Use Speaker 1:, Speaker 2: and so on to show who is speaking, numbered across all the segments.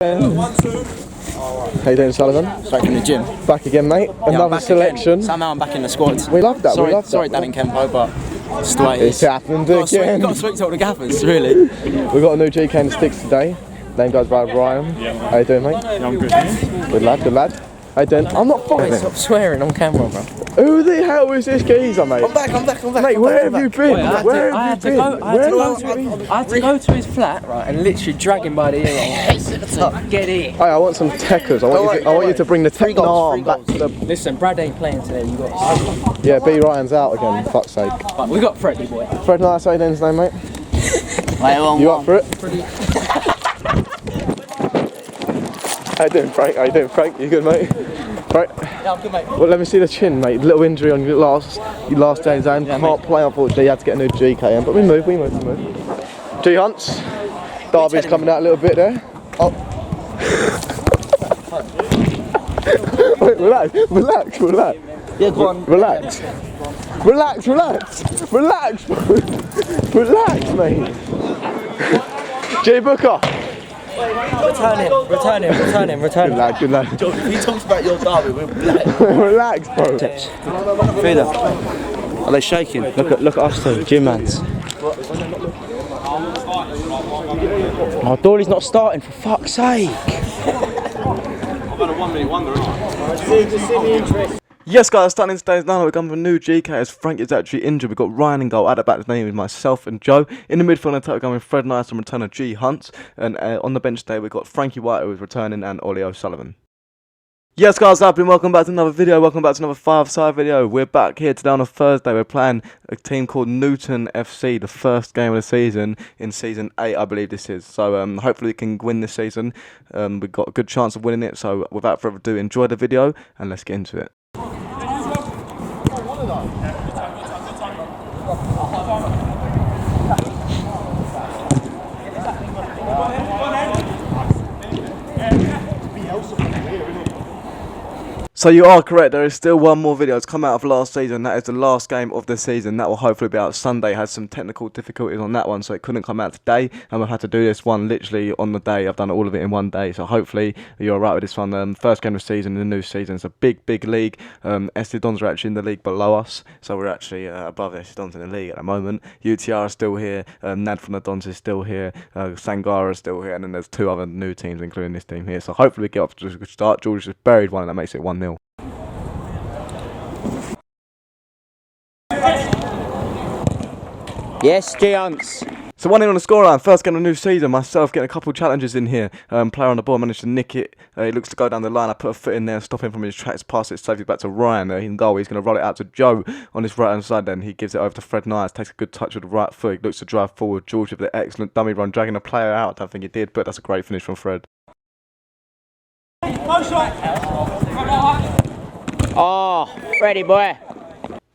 Speaker 1: How you doing, Sullivan?
Speaker 2: Back in the gym.
Speaker 1: Back again, mate. Another selection.
Speaker 2: Again. Somehow I'm back in the squad.
Speaker 1: We love that.
Speaker 2: Sorry, Dan and Kempo, but it's the way it is.
Speaker 1: It's happened again.
Speaker 2: Got to speak to all the gaffers, really.
Speaker 1: We've got a new GK in the sticks today. Name goes by Ryan. How you doing, mate?
Speaker 3: Yeah, I'm good.
Speaker 1: Good lad, good lad. How you doing? I'm not following.
Speaker 2: Stop swearing on camera, bro.
Speaker 1: Who the hell is this geezer, mate?
Speaker 2: I'm back.
Speaker 1: Mate, where have you been? Where have you been?
Speaker 4: I had to go to his flat, right, and literally drag him by the ear. Get in.
Speaker 1: Hey, I want some techers. I want you to bring the tech arm back to the...
Speaker 4: Listen, Brad ain't playing today. You got.
Speaker 1: Yeah, B Ryan's out again. For fuck's sake.
Speaker 4: But we got Freddie, boy.
Speaker 1: Fred, nice. How you doing today, mate? You up for it? How you doing, Frank? How you doing, Frank? You good, mate? Right.
Speaker 4: Yeah, I'm good, mate.
Speaker 1: Well, let me see the chin, mate. Little injury on your last day's hand. Yeah, can't play, unfortunately. You had to get a new GK in, but we move. G Hunts. Derby's coming out a little bit there. Oh. Wait, relax.
Speaker 2: Yeah, go on.
Speaker 1: Relax, mate. J Booker.
Speaker 4: Return him.
Speaker 1: Good lad.
Speaker 2: If he talks about your derby, we're black.
Speaker 1: Relax, bro.
Speaker 2: Frida, are they shaking? Look at us two, gym mans. Oh, Dawley's not starting, for fuck's sake.
Speaker 3: I've had a 1 minute wonder, haven't I?
Speaker 1: Yes, guys, starting today's now. We're coming with a new GK as Frank is actually injured. We've got Ryan in goal. At the back, the name is myself and Joe. In the midfield, attack, we're going with Fred Nice and returner G Hunt. And on the bench today, we've got Frankie White, who is returning, and Ollie O'Sullivan. Yes, guys, welcome back to another video. Welcome back to another 5-side video. We're back here today on a Thursday. We're playing a team called Newton FC, the first game of the season in season 8, I believe this is. So hopefully we can win this season. We've got a good chance of winning it. So without further ado, enjoy the video and let's get into it. So you are correct, there is still one more video that's come out of last season. That is the last game of the season. That will hopefully be out Sunday. Had some technical difficulties on that one, so it couldn't come out today. And I've had to do this one literally on the day. I've done all of it in one day, so hopefully you're alright with this one. First game of the season in the new season. It's a big league. SD Dons are actually in the league below us, so we're actually above SD Dons in the league at the moment. UTR is still here, Nad from the Dons is still here, Sangara is still here, and then there's 2 other new teams including this team here. So hopefully we get off to a good start. George just buried one and that makes it 1-0.
Speaker 2: Yes, Giants.
Speaker 1: So 1-0 on the scoreline, first game of the new season, myself getting a couple of challenges in here. Player on the ball, managed to nick it. He looks to go down the line, I put a foot in there, stop him from his tracks, pass it safely back to Ryan. In goal, he's going to roll it out to Joe on his right hand side then. He gives it over to Fred Nice, takes a good touch with the right foot. He looks to drive forward. George with the excellent dummy run, dragging a player out. I don't think he did, but that's a great finish from Fred.
Speaker 4: Oh, Freddie, boy.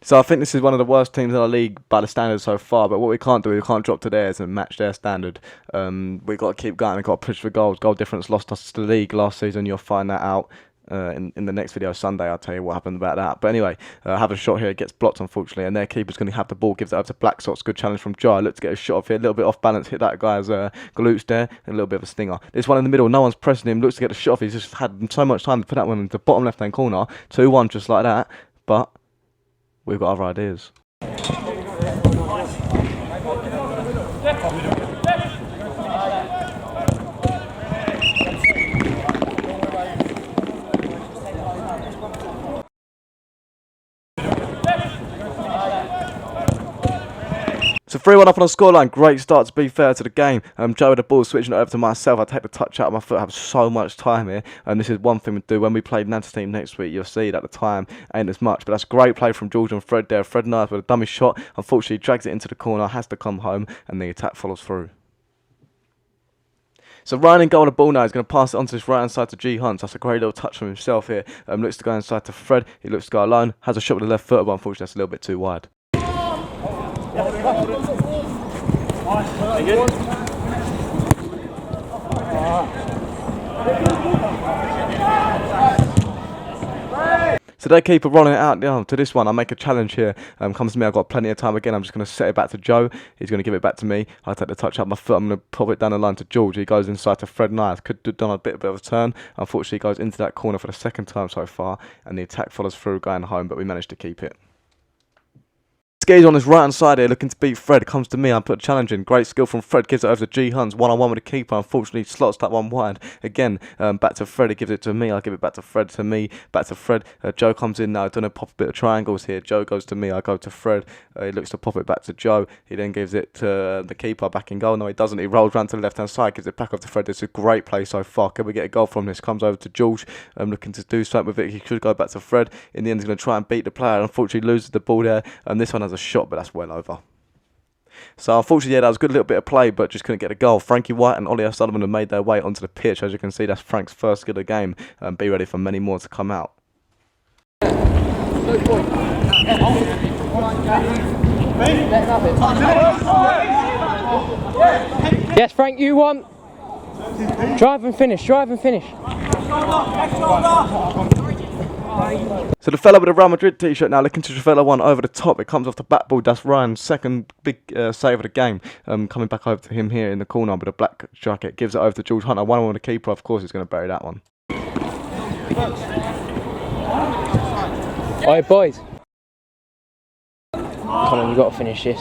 Speaker 1: So I think this is one of the worst teams in our league by the standards so far, but what we can't do, we can't drop to theirs and match their standard. We've got to keep going, we've got to push for goals. Goal difference lost us to the league last season, you'll find that out in the next video Sunday. I'll tell you what happened about that. But anyway, have a shot here, it gets blocked unfortunately, and their keeper's going to have the ball, gives it over to Black Sox. Good challenge from Joe. Look to get a shot off here, a little bit off balance, hit that guy's glutes there, and a little bit of a stinger. This one in the middle, no one's pressing him, looks to get a shot off. He's just had so much time to put that one into the bottom left hand corner. 2-1 just like that, but we've got other ideas. So 3-1 up on the scoreline, great start to be fair to the game. Joe with the ball, switching it over to myself. I take the touch out of my foot, I have so much time here. And this is one thing we do when we play Nad's team next week. You'll see it at the time, ain't as much. But that's a great play from George and Fred there. Fred Nice with a dummy shot. Unfortunately, drags it into the corner, has to come home, and the attack follows through. So Ryan in goal on the ball now. He's going to pass it onto this right hand side to G Hunt. That's a great little touch from himself here. Looks to go inside to Fred. He looks to go alone. Has a shot with the left foot, but unfortunately that's a little bit too wide. So they keep rolling it out to this one. I make a challenge here. Comes to me. I've got plenty of time again. I'm just going to set it back to Joe. He's going to give it back to me. I take the touch out my foot. I'm going to pop it down the line to George. He goes inside to Fred NYHUS. Could have done a bit of a turn. Unfortunately, he goes into that corner for the second time so far. And the attack follows through going home, but we managed to keep it. Skis on his right hand side here, looking to beat Fred. Comes to me, I put a challenge in. Great skill from Fred, gives it over to G Huns. 1-on-1 with the keeper. Unfortunately, slots that one wide. Again, back to Fred. He gives it to me. I give it back to Fred. To me, back to Fred. Joe comes in now. Don't know, pop a bit of triangles here. Joe goes to me. I go to Fred. He looks to pop it back to Joe. He then gives it to the keeper back in goal. No, he doesn't. He rolls round to the left hand side, gives it back up to Fred. It's a great play so far. Can we get a goal from this? Comes over to George. Looking to do something with it. He should go back to Fred. In the end, he's going to try and beat the player. Unfortunately, loses the ball there. This one has a shot, but that's well over. So unfortunately, yeah, that was a good little bit of play, but just couldn't get a goal. Frankie White and Ollie O'Sullivan have made their way onto the pitch. As you can see, that's Frank's first good of the game. Be ready for many more to come out.
Speaker 4: Yes, Frank, you won. Drive and finish, drive and finish.
Speaker 1: So the fella with the Real Madrid t-shirt now looking to Travella one over the top. It comes off the backboard. That's Ryan's second big save of the game. Coming back over to him here in the corner with a black jacket. Gives it over to George Hunter. 1-on-1 with the keeper. Of course, he's going to bury that one.
Speaker 4: Alright, boys. Come on, we've got to finish this.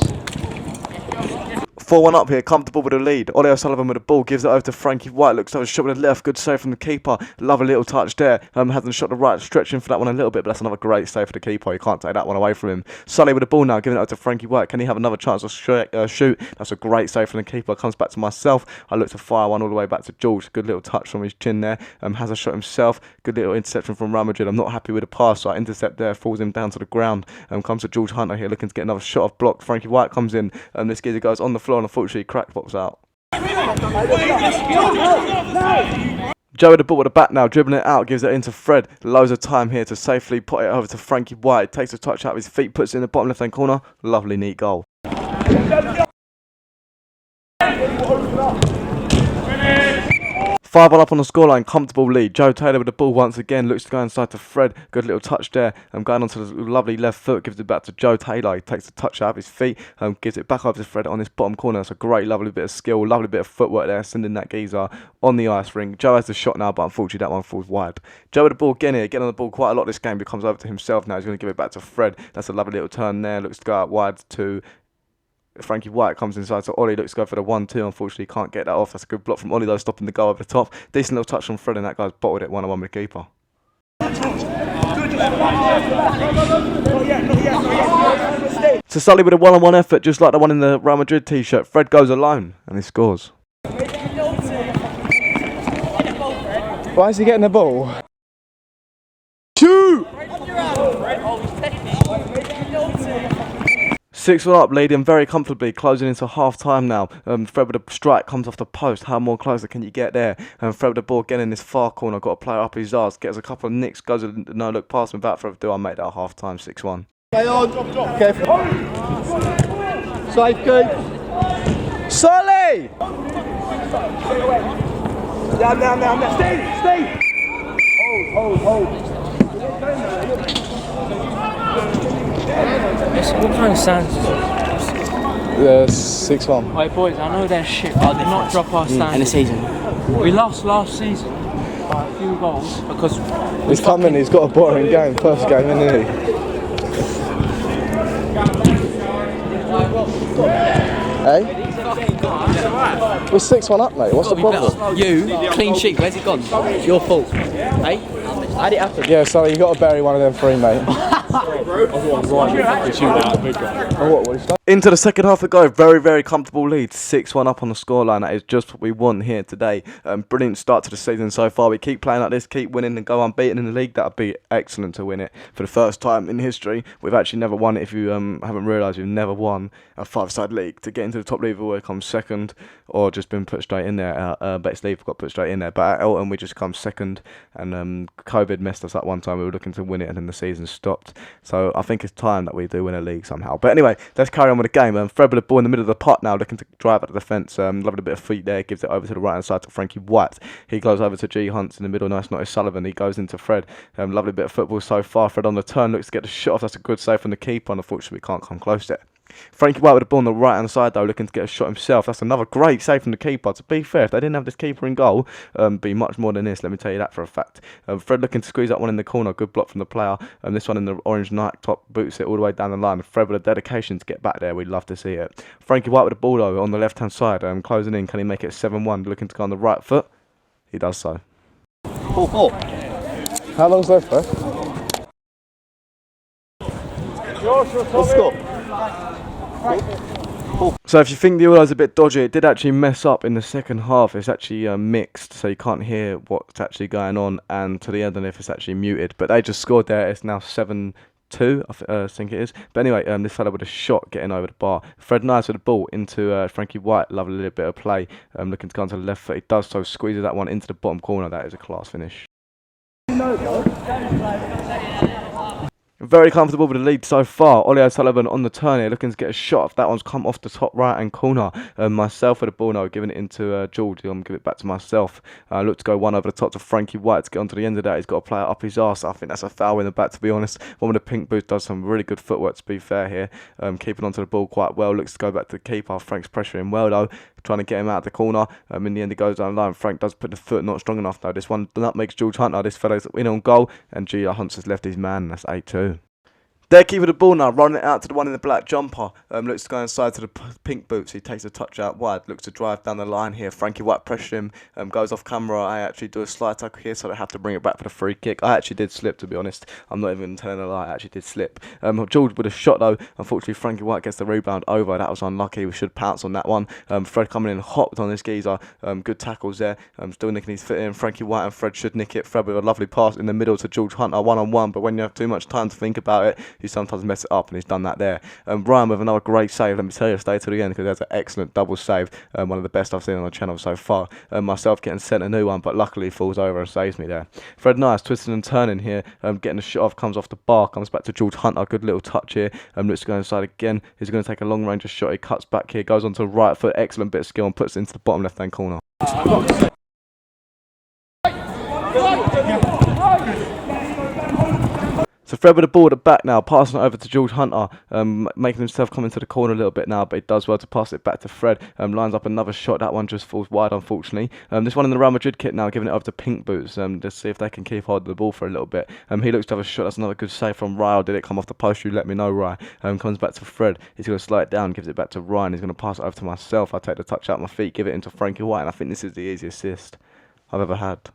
Speaker 1: 4-1 up here, comfortable with the lead. Ollie O'Sullivan with the ball, gives it over to Frankie White. Looks over, shot with the left, good save from the keeper. Lovely little touch there. Hasn't shot the right, stretching for that one a little bit, but that's another great save for the keeper. You can't take that one away from him. Sully with the ball now, giving it over to Frankie White. Can he have another chance to shoot? That's a great save from the keeper. Comes back to myself. I look to fire one all the way back to George. Good little touch from his chin there. Has a shot himself. Good little interception from Real Madrid. I'm not happy with the pass, so I intercept there, falls him down to the ground. Comes to George Hunter here, looking to get another shot off block. Frankie White comes in. This geezer goes on the floor, and unfortunately cracked box out. Joe with the ball with the bat now, dribbling it out, gives it into Fred. Loads of time here to safely put it over to Frankie White. Takes a touch out of his feet, puts it in the bottom left hand corner. Lovely, neat goal. 5-1 up on the scoreline, comfortable lead. Joe Taylor with the ball once again, looks to go inside to Fred. Good little touch there. Going onto the lovely left foot, gives it back to Joe Taylor. He takes the touch out of his feet, gives it back over to Fred on this bottom corner. That's a great, lovely bit of skill, lovely bit of footwork there, sending that geezer on the ice ring. Joe has the shot now, but unfortunately that one falls wide. Joe with the ball again here, getting on the ball quite a lot this game. He comes over to himself now. He's going to give it back to Fred. That's a lovely little turn there. Looks to go out wide to Frankie White. Comes inside to Ollie, looks to go for the 1-2. Unfortunately, can't get that off. That's a good block from Ollie though, stopping the goal over the top. Decent little touch from Fred, and that guy's bottled it 1-on-1 with the keeper. So Sully with a 1-on-1 effort, just like the one in the Real Madrid t-shirt. Fred goes alone, and he scores.
Speaker 2: Why is he getting the ball?
Speaker 1: Shoot! 6-1 up, leading very comfortably, closing into half time now. Fred with a strike comes off the post. How more closer can you get there? Fred with the ball again in this far corner. Got a player up his arse, gets a couple of nicks, goes a no look past him. Without further ado, I make that half time 6-1.
Speaker 2: Safe good. Sully! Down. Stay. Hold.
Speaker 4: What kind of stands is it?
Speaker 2: 6-1.
Speaker 4: Right, boys, I know they're shit, but I did not drop our standards.
Speaker 2: In the season.
Speaker 4: We lost last season by a few goals because
Speaker 2: He's coming, he's got a boring game. First game, isn't he? Hey? We're 6-1 up, mate. What's the problem?
Speaker 5: You, clean sheet, where's it gone? It's your fault. Hey? How'd it happen?
Speaker 2: Yeah, sorry, you got to bury one of them three, mate.
Speaker 1: Into the second half to go. Very, very comfortable lead. 6-1 up on the scoreline. That is just what we want here today. Brilliant start to the season so far. We keep playing like this, keep winning and go unbeaten in the league. That would be excellent to win it. For the first time in history, we've actually never won it. If you haven't realised, we've never won a five-side league. To get into the top league, we'll come second or just been put straight in there. Bex League got put straight in there. But at Elton, we just come second. And COVID messed us up one time. We were looking to win it and then the season stopped. So I think it's time that we do win a league somehow. But anyway, let's carry on with the game. Fred with the ball in the middle of the pot now, looking to drive at the defence. Loving a bit of feet there, gives it over to the right hand side to Frankie White. He goes over to G Hunts in the middle, nice not Sullivan. He goes into Fred. Lovely bit of football so far. Fred on the turn, looks to get the shot off. That's a good save from the keeper, and unfortunately we can't come close there. Frankie White with the ball on the right hand side though, looking to get a shot himself. That's another great save from the keeper. To be fair, if they didn't have this keeper in goal, be much more than this, let me tell you that for a fact. Fred looking to squeeze that one in the corner, good block from the player. This one in the orange Nike top, boots it all the way down the line. Fred with a dedication to get back there, we'd love to see it. Frankie White with the ball though on the left hand side, closing in, can he make it 7-1, looking to go on the right foot? He does so.
Speaker 3: 4-4. How long's left, bro? What's the score?
Speaker 1: So if you think the Ollys a bit dodgy, it did actually mess up in the second half. It's actually mixed, so you can't hear what's actually going on, and to the end, and if it's actually muted. But they just scored there. It's now 7-2, I think it is. But anyway, this fella with a shot getting over the bar. Fred Nice with the ball into Frankie White. Lovely little bit of play. Looking to go onto the left foot. He does so, squeezes that one into the bottom corner. That is a class finish. Very comfortable with the lead so far. Ollie O'Sullivan on the turn here, looking to get a shot off. That one's come off the top right hand corner. Myself with the ball now, giving it into George. I'm going to give it back to myself. Look to go one over the top to Frankie White to get onto the end of that. He's got to play it up his arse. I think that's a foul in the back, to be honest. One with the pink boots does some really good footwork, to be fair here. Keeping onto the ball quite well. Looks to go back to the keeper. Frank's pressuring well though, trying to get him out of the corner. In the end, he goes down the line. Frank does put the foot, not strong enough though. This one nutmegs George Hunter. This fellow's in on goal, and G Hunts has left his man. That's 8-2. They're keeping the ball now, running it out to the one in the black jumper. Looks to go inside to the pink boots. He takes a touch out wide. Looks to drive down the line here. Frankie White pressures him. Goes off camera. I actually do a slide tackle here, so I have to bring it back for the free kick. I actually did slip, to be honest. I'm not even telling a lie. I actually did slip. George with a shot though. Unfortunately, Frankie White gets the rebound over. That was unlucky. We should pounce on that one. Fred coming in hot on this geezer. Good tackles there. Still nicking his foot in. Frankie White and Fred should nick it. Fred with a lovely pass in the middle to George Hunter, one-on-one. But when you have too much time to think about it, you sometimes mess it up. And he's done that there. Ryan with another great save. Let me tell you, stay to the end because that's an excellent double save. One of the best I've seen on the channel so far. Myself getting sent a new one, but luckily he falls over and saves me there. Fred Nice twisting and turning here, getting the shot off, comes off the bar, comes back to George Hunter. Good little touch here. Looks to go inside again. He's going to take a long range shot. He cuts back here, goes onto the right foot. Excellent bit of skill and puts it into the bottom left hand corner. So Fred with the ball at the back now, passing it over to George Hunter, making himself come into the corner a little bit now, but he does well to pass it back to Fred. Lines up another shot, that one just falls wide unfortunately. This one in the Real Madrid kit now, giving it over to Pink Boots, to see if they can keep hold of the ball for a little bit. He looks to have a shot, that's another good save from Ryan. Did it come off the post? You let me know, Ryan. Comes back to Fred, he's going to slow it down, gives it back to Ryan, he's going to pass it over to myself. I take the touch out my feet, give it into Frankie White, and I think this is the easiest assist I've ever had.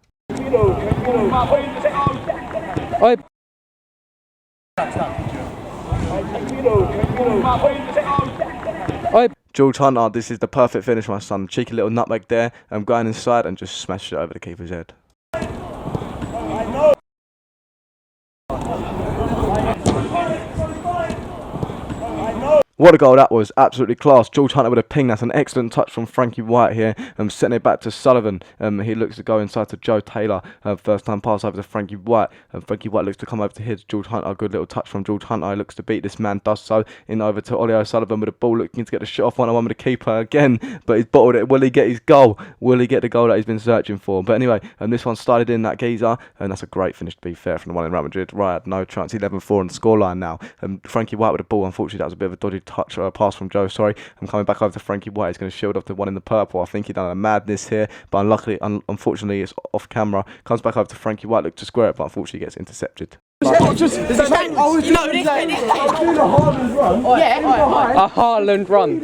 Speaker 1: George Hunter, this is the perfect finish, my son. Cheeky little nutmeg there. Going inside and just smashed it over the keeper's head. What a goal that was, absolutely class. George Hunter with a ping, that's an excellent touch from Frankie White here. Setting it back to Sullivan. He looks to go inside to Joe Taylor. First time pass over to Frankie White. Frankie White looks to come over to hit George Hunter. A good little touch from George Hunter. He looks to beat this man, does so. In over to Ollie O'Sullivan with the ball, looking to get the shot off one-on-one with the keeper again. But he's bottled it. Will he get his goal? Will he get the goal that he's been searching for? But anyway, this one started in that geezer. And that's a great finish, to be fair, from the one in Real Madrid. Right, had no chance. 11-4 on the scoreline now. Frankie White with the ball. Unfortunately, that was a bit of a dodgy touch, pass from Joe, sorry. I'm coming back over to Frankie White. He's going to shield off the one in the purple. I think he done a madness here, but unfortunately, it's off camera. Comes back over to Frankie White, look to square it, but unfortunately gets intercepted.
Speaker 4: A Haaland run.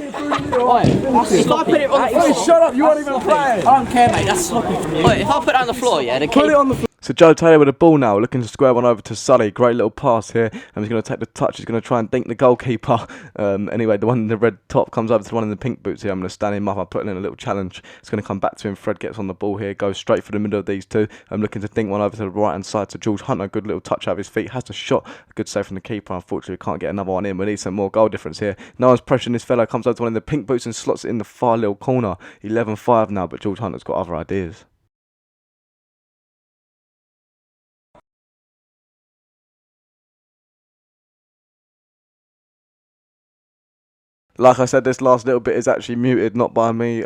Speaker 3: Shut up, you weren't even playing.
Speaker 5: I don't care, mate. That's sloppy from you. Wait, if I put it on the floor, yeah,
Speaker 3: put it on the floor.
Speaker 1: So Joe Taylor with the ball now, looking to square one over to Sully. Great little pass here, and he's going to take the touch. He's going to try and dink the goalkeeper. Anyway, the one in the red top comes over to the one in the pink boots here. I'm going to stand him up. I'm putting in a little challenge. It's going to come back to him. Fred gets on the ball here, goes straight for the middle of these two. I'm looking to dink one over to the right hand side to George Hunter. Good little touch out of his feet. Has the shot. A good save from the keeper. Unfortunately, we can't get another one in. We need some more goal difference here. No one's pressuring this fellow. Comes over to one in the pink boots and slots it in the far little corner. 11-5 now, but George Hunter's got other ideas. Like I said, this last little bit is actually muted, not by me.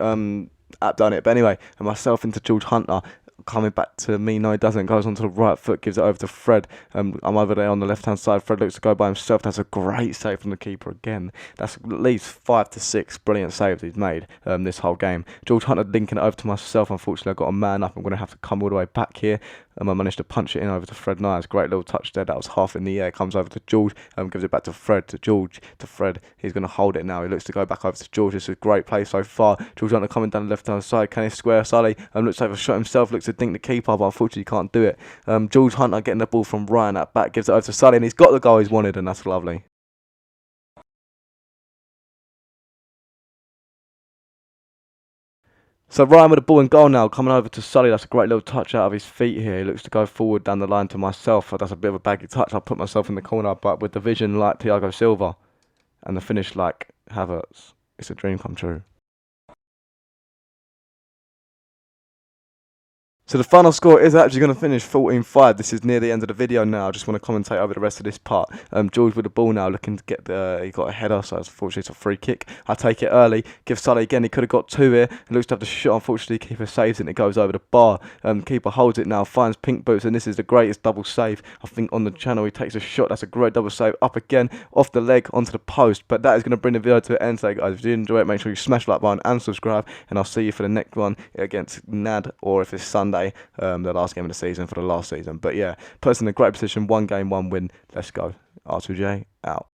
Speaker 1: App done it, but anyway, and myself into George Hunter. Coming back to me, no he doesn't, goes onto the right foot, gives it over to Fred. I'm over there on the left hand side. Fred looks to go by himself. That's a great save from the keeper again. That's at least 5 to 6 brilliant saves he's made this whole game. George Hunter linking it over to myself. Unfortunately I got a man up. I'm going to have to come all the way back here. I managed to punch it in over to Fred Nice. Great little touch there. That was half in the air. Comes over to George. Gives it back to Fred. To George. To Fred. He's going to hold it now. He looks to go back over to George. This is a great play so far. George Hunter coming down the left hand side. Can he square Sully? Looks over shot himself. Looks to dink the keeper, but unfortunately can't do it. George Hunter getting the ball from Ryan at back. Gives it over to Sully, and he's got the goal he's wanted, and that's lovely. So Ryan with the ball and goal now, coming over to Sully. That's a great little touch out of his feet here. He looks to go forward down the line to myself. That's a bit of a baggy touch. I put myself in the corner, but with the vision like Thiago Silva and the finish like Havertz, it's a dream come true. So the final score is actually going to finish 14-5. This is near the end of the video now. I just want to commentate over the rest of this part. George with the ball now, looking to get he got a header, so unfortunately it's a free kick. I take it early, give Sully again. He could have got 2 here. He looks to have the shot. Unfortunately, keeper saves it and it goes over the bar. Keeper holds it now, finds Pink Boots, and this is the greatest double save I think on the channel. He takes a shot. That's a great double save. Up again, off the leg, onto the post. But that is going to bring the video to an end. So guys, if you did enjoy it, make sure you smash the like button and subscribe. And I'll see you for the next one against NAD, or if it's Sunday. The last game of the season for the last season. But yeah, puts us in a great position. 1 game, 1 win. Let's go. R2J out.